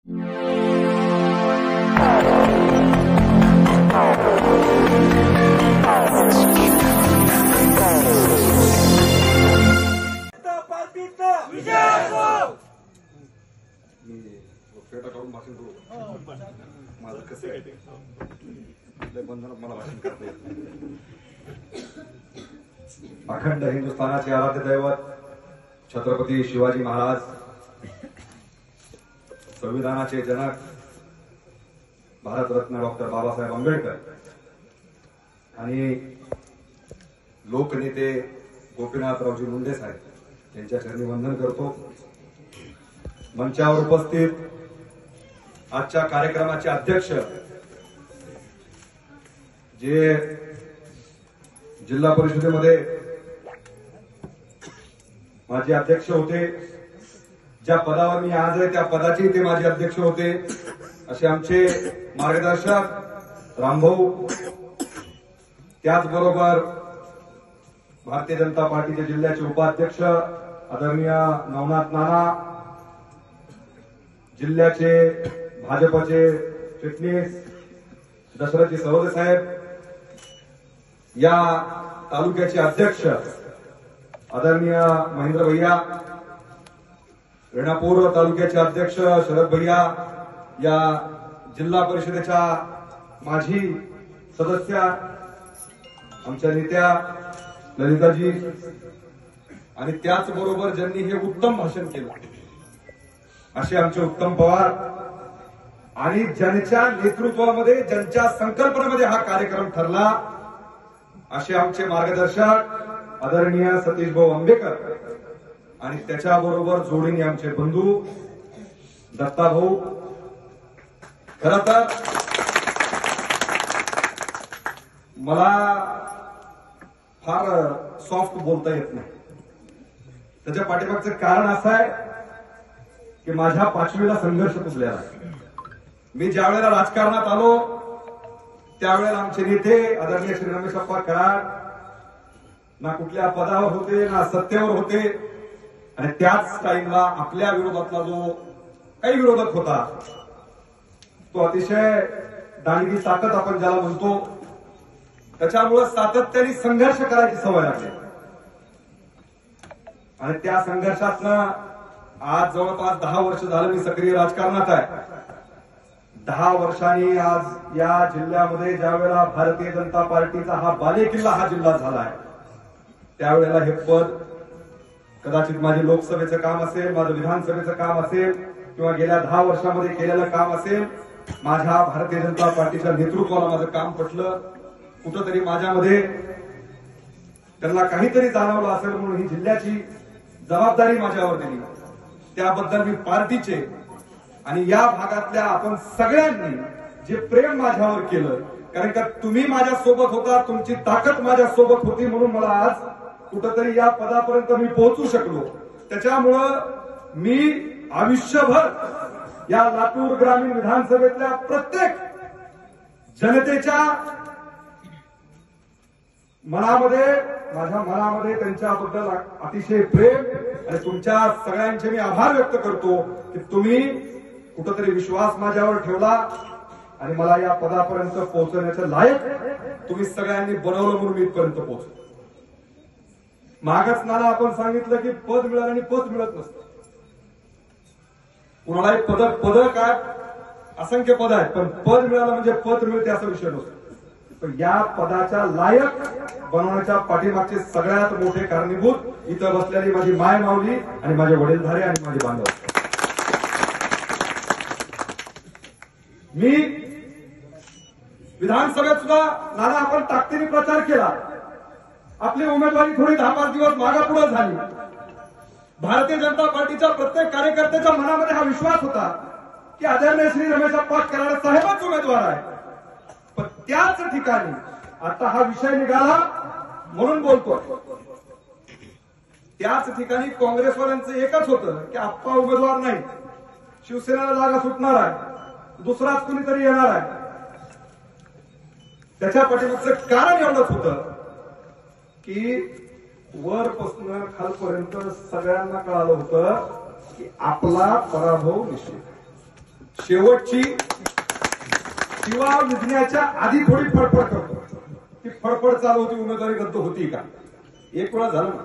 फेटा काढून भाषण करू माझं कसं आहे ते बंधनात मला भाषण करता येत. अखंड हिंदुस्थानाचे आराध्य दैवत छत्रपती शिवाजी महाराज, संविधानाचे जनक भारतरत्न डॉक्टर बाबासाहेब आंबेडकर आणि लोकनेते गोपीनाथरावजी मुंडे साहेब यांच्या चरणी वंदन करतो. मंचावर उपस्थित आजच्या कार्यक्रमाचे अध्यक्ष जे जिल्हा परिषदेमध्ये माजी अध्यक्ष होते, ज्या पदावर मी आज आहे त्या पदाचे ते माजी अध्यक्ष होते, असे आमचे मार्गदर्शक रामभाऊ, त्याचबरोबर भारतीय जनता पार्टीचे जिल्ह्याचे उपाध्यक्ष आदरणीय नवनाथ नाना, जिल्ह्याचे भाजपचे चिटणीस दशरथजी सरोदे साहेब, या तालुक्याचे अध्यक्ष आदरणीय महेंद्र भैया, रेणापूर तालुक्याचे अध्यक्ष शरद भैया, या जिल्हा परिषदेच्या माजी सदस्य आमच्या नेत्या ललिताजी, आणि त्याचबरोबर ज्यांनी हे उत्तम भाषण केलं असे आमचे उत्तम पवार, आणि ज्यांच्या नेतृत्वामध्ये ज्यांच्या संकल्पनेमध्ये हा कार्यक्रम ठरला असे आमचे मार्गदर्शक आदरणीय सतीश भाऊ आंबेकर, आणि त्याच्याबरोबर जोडीने आमचे बंधू दत्ता भाऊ. खरं तर मला फार सॉफ्ट बोलता येत नाही. त्याच्या पाठीमागचं कारण असं आहे की माझ्या 5वीला संघर्ष तुटलेला आहे. मी ज्या वेळेला राजकारणात आलो त्यावेळेला आमचे नेते आदरणीय श्री रमेशप्पा कराड ना कुठल्या पदावर होते ना सत्तेवर होते, आणि त्याच टाइमला आपल्या विरोधातला जो काही विरोधक होता तो अतिशय दांडगी ताकद आपण ज्याला म्हणतो, त्याच्यामुळे सातत्याने संघर्ष करायची सवय लागली, आणि त्या संघर्षातनं आज जवळपास 10 वर्ष झालं मी सक्रिय राजकारणात आहे. 10 वर्षांनी आज या जिल्ह्यामध्ये ज्या वेळेला भारतीय जनता पार्टीचा हा बालेकिल्ला हा जिल्हा झालाय, त्यावेळेला हे पद कदाचित माझे लोकसभेचं काम असेल, माझं विधानसभेचं काम असेल, किंवा गेल्या 10 वर्षामध्ये केलेलं काम असेल, माझ्या भारतीय जनता पार्टीच्या नेतृत्वाला माझं काम पटलं, कुठंतरी माझ्यामध्ये त्यांना काहीतरी जाणवलं असेल म्हणून ही जिल्ह्याची जबाबदारी माझ्यावर दिली. त्याबद्दल मी पार्टीचे आणि या भागातल्या आपण सगळ्यांनी जे प्रेम माझ्यावर केलं, कारण का तुम्ही माझ्या सोबत होता, तुमची ताकद माझ्या सोबत होती, म्हणून मला आज कुठंतरी या पदापर्यंत मी पोहोचू शकलो. त्याच्यामुळं मी आयुष्यभर या लातूर ग्रामीण विधानसभेतल्या प्रत्येक जनतेच्या मनामध्ये, माझ्या मनामध्ये त्यांच्याबद्दल अतिशय प्रेम, आणि तुमच्या सगळ्यांचे मी आभार व्यक्त करतो की तुम्ही कुठंतरी विश्वास माझ्यावर ठेवला आणि मला या पदापर्यंत पोहोचण्याचं लायक तुम्ही सगळ्यांनी बनवलं म्हणून मी इथपर्यंत पोहोचलो. मागच नाला आपण सांगितलं की पद मिळालं आणि पद मिळत नसतं. कुणालाही पद काय असंख्य पद आहेत, पण पद मिळालं म्हणजे पद मिळते असा विषय नसतो. पण या पदाच्या लायक बनवण्याच्या पाठीमागचे सगळ्यात मोठे कारणीभूत इथं बसलेली माझी माय माऊली आणि माझे वडीलधारे आणि माझे बांधव. मी विधानसभेत सुद्धा नाना आपण ताकदीने प्रचार केला. आपली उमेदवारी थोडी 10-5 दिवस मागापुढे झाली. भारतीय जनता पार्टीच्या प्रत्येक कार्यकर्त्याच्या मनामध्ये हा विश्वास होता की आदरणीय श्री रमेशप्पा कराड साहेबच उमेदवार आहे. पण त्याच ठिकाणी आता हा विषय निघाला म्हणून बोलतो. त्याच ठिकाणी काँग्रेसवाल्यांचं एकच होतं की आप्पा उमेदवार नाही, शिवसेनेला जागा सुटणार आहे, दुसराच कुणीतरी येणार आहे. त्याच्या पाठीमागचं कारण एवढंच होतं की वरपासून खालपर्यंत सगळ्यांना कळालं होतं की आपला पराभव निश्चित. शेवटची शिवा विजण्याच्या आधी थोडी फडफड करतो. ती फडफड चालू होती, उमेदवारी रद्द होती का? एक वेळा झालं ना.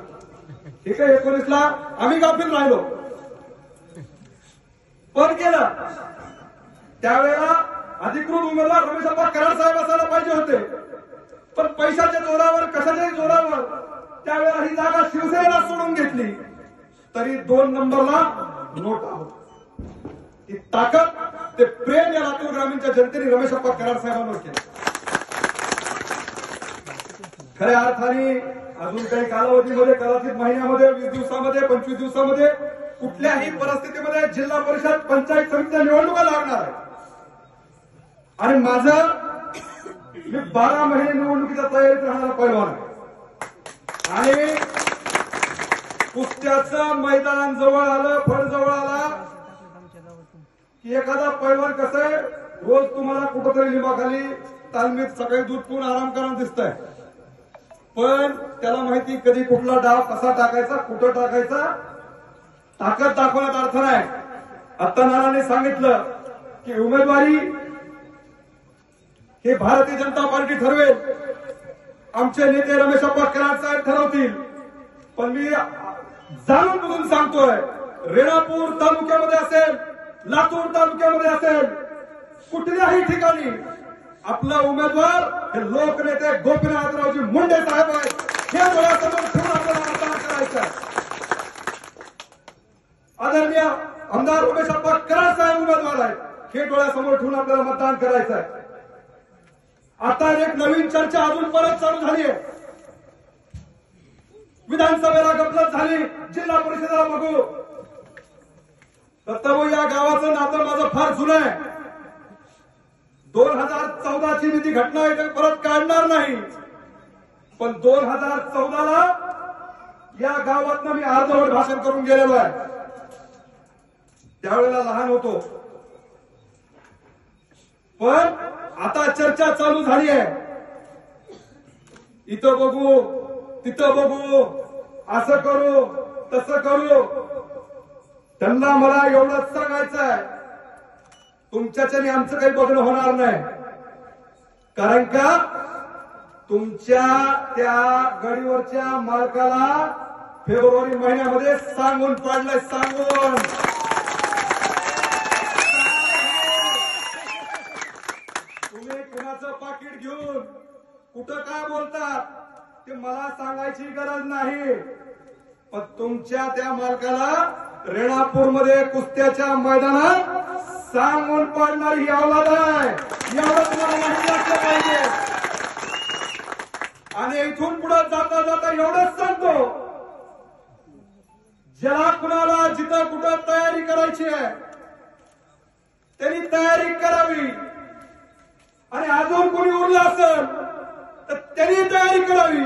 ठीक आहे, 19ला आम्ही गाफील राहिलो, पण केलं. त्यावेळेला अधिकृत उमेदवार रमेशप्पा कराड साहेब असायला पाहिजे होते, पण पैशाच्या जोरावर कशाच्याही जोरावर त्यावेळेला ही जागा शिवसेनेला सोडून घेतली. तरी 2 नंबरला नोटा होता. ती ताकद, ते प्रेम या लातूर ग्रामीणच्या जनतेने रमेशप्पा कराड साहेबांवर केलं. खऱ्या अर्थाने अजून काही कालावधीमध्ये, कदाचित महिन्यामध्ये, 20 दिवसामध्ये, 25 दिवसामध्ये, कुठल्याही परिस्थितीमध्ये जिल्हा परिषद पंचायत समितीच्या निवडणुका लागणार आहे. आणि माझं मी 12 महिने निवडणुकीच्या तयारीत राहणारा पैलवान आहे. आणि कुस्त्याचं मैदान जवळ आलं, फळ जवळ आला की एखादा पैलवान कसं आहे, रोज तुम्हाला कुठंतरी लिंबाखाली तालमीत सकाळी दूध पिऊन आराम करायला दिसतंय, पण त्याला माहिती कधी कुठला डाव कसा टाकायचा, कुठं टाकायचा. ताकद दाखवण्यात अर्थ नाही. आता नानाने सांगितलं की उमेदवारी हे भारतीय जनता पार्टी ठरवेल, आमचे नेते रमेशप्पा कराड साहेब ठरवतील. पण मी जाणून बुजून सांगतोय, रेणापूर तालुक्यामध्ये असेल, लातूर तालुक्यामध्ये असेल, कुठल्याही ठिकाणी आपला उमेदवार हे लोकनेते गोपीनाथरावजी मुंडे साहेब आहेत. हे डोळ्यासमोर ठेवून आपल्याला मतदान करायचं आहे. आदरणीय आमदार रमेशप्पा कराड साहेब उमेदवार आहेत, हे डोळ्यासमोर ठेवून आपल्याला मतदान करायचं आहे. आता एक नवीन चर्चा अजून परत चालू झाली आहे. विधानसभेला गफलत झाली, जिल्हा परिषदेला बघू. दत्तभाऊ, या गावाचं नातं माझं फार जुनं आहे. 2014ची मी ती घटना इथे परत काढणार नाही, पण 2014ला या गावातनं मी अर्धवट भाषण करून गेलेलो आहे. त्यावेळेला लहान होतो, पण आता चर्चा चालू झाली आहे. इथं बघू, तिथं बघू, असं करू, तसं करू. त्यांना मला एवढंच सांगायचं आहे, तुमच्याच्याने आमचं काही बघणं होणार नाही. कारण का तुमच्या त्या गडीवरच्या मालकाला फेब्रुवारी महिन्यामध्ये सांगून पाडलंय. सांगून तुम्ही कुणाचं पाकिट घेऊन कुठं काय बोलतात ते मला सांगायची गरज नाही, पण तुमच्या त्या मालकाला रेणापूरमध्ये कुस्त्याच्या मैदानात सांगून पाडणारी ही औलाद आहे. एवढं तुम्हाला माहिती असलं पाहिजे. आणि इथून पुढे जाता जाता एवढंच सांगतो, ज्याला कुणाला जिथं कुठं तयारी करायची आहे त्यांनी तयारी करावी. आणि अजून कोणी उरलं असेल तर त्यांनी तयारी करावी.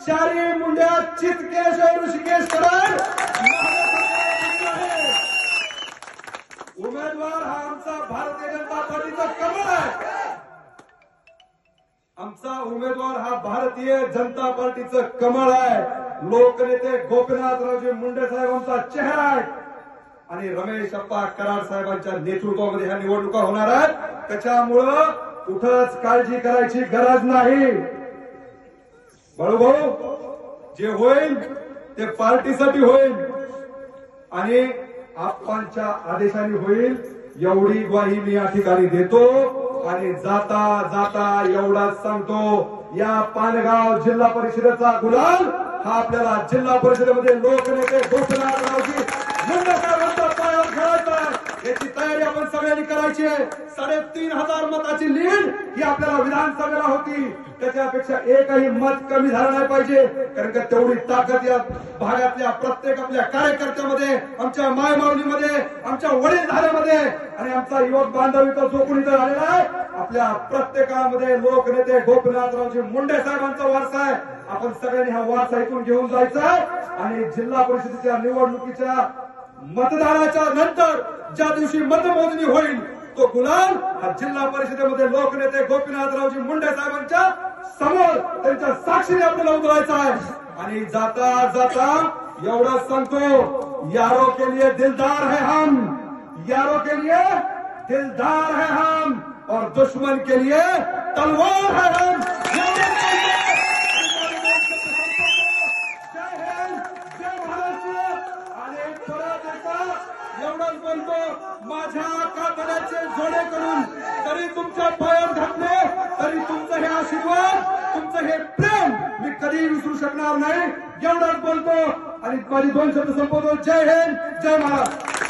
चारी मुंड्या चितकेश ऋषिकेश कराड उमेदवार हा आमचा भारतीय जनता पार्टीचा कमळ आहे. आमचा उमेदवार हा भारतीय जनता पार्टीचं कमळ आहे. लोकनेते गोपीनाथरावजी मुंडे साहेब आमचा चेहरा आहे. आणि रमेशप्पा कराड साहेबांच्या नेतृत्वामध्ये ह्या निवडणुका होणार आहेत. त्याच्यामुळं कुठंच काळजी करायची गरज नाही. बाळूभाऊ, जे होईल ते पार्टीसाठी होईल आणि आप्पांच्या आदेशाने होईल, एवढी ग्वाही मी या ठिकाणी देतो. आणि जाता जाता एवढाच सांगतो, या पानगाव जिल्हा परिषदेचा गुलाल हा आपल्याला जिल्हा परिषदेमध्ये लोकनेते गोपीनाथरावजी मुंडे साहेबांच्या पायावर खेळायचा आहे. याची तयारी आपण सगळ्यांनी करायची आहे. 3,500 मताची लीड ही आपल्याला विधानसभेला होती, त्याच्यापेक्षा एकही मत कमी झालं नाही पाहिजे. कारण का तेवढी ताकद या भागातल्या प्रत्येक आपल्या कार्यकर्त्यामध्ये, आमच्या मायमाऊलीमध्ये, आमच्या वडीलधाऱ्यामध्ये आणि आमचा युवक बांधव इथं जो कोणी इथं आलेला आहे, आपल्या प्रत्येकामध्ये लोकनेते गोपीनाथरावजी मुंडे साहेबांचा वारसा आहे. आपण सगळ्यांनी हा वारसा इथून घेऊन जायचा आहे. आणि जिल्हा परिषदेच्या निवडणुकीच्या मतदानाच्या नंतर ज्या दिवशी मतमोजणी होईल, तो गुलाल हा जिल्हा परिषदेमध्ये लोकनेते गोपीनाथरावजी मुंडे साहेबांच्या समोर त्यांच्या साक्षीने आपल्याला उतरायचा आहे. आणि जाता जाता एवढंच सांगतो, यारो के लिए दिलदार है हम, यारो के लिए दिलदार है हम और दुश्मन के लिए तलवार है हम। जय हिंद, जय महाराष्ट्र। आणि परत एकदा एवढंच बोलतो, माझ्या कातड्याचे जोडे करून तरी तुमच्या पायात घातले, तरी तुमचं हे आशीर्वाद, तुमचं हे प्रेम मी कधी विसरू शकणार नाही। एवढंच बोलतो आणि माझी 2 शब्द संपवतो। जय हिंद, जय महाराष्ट्र।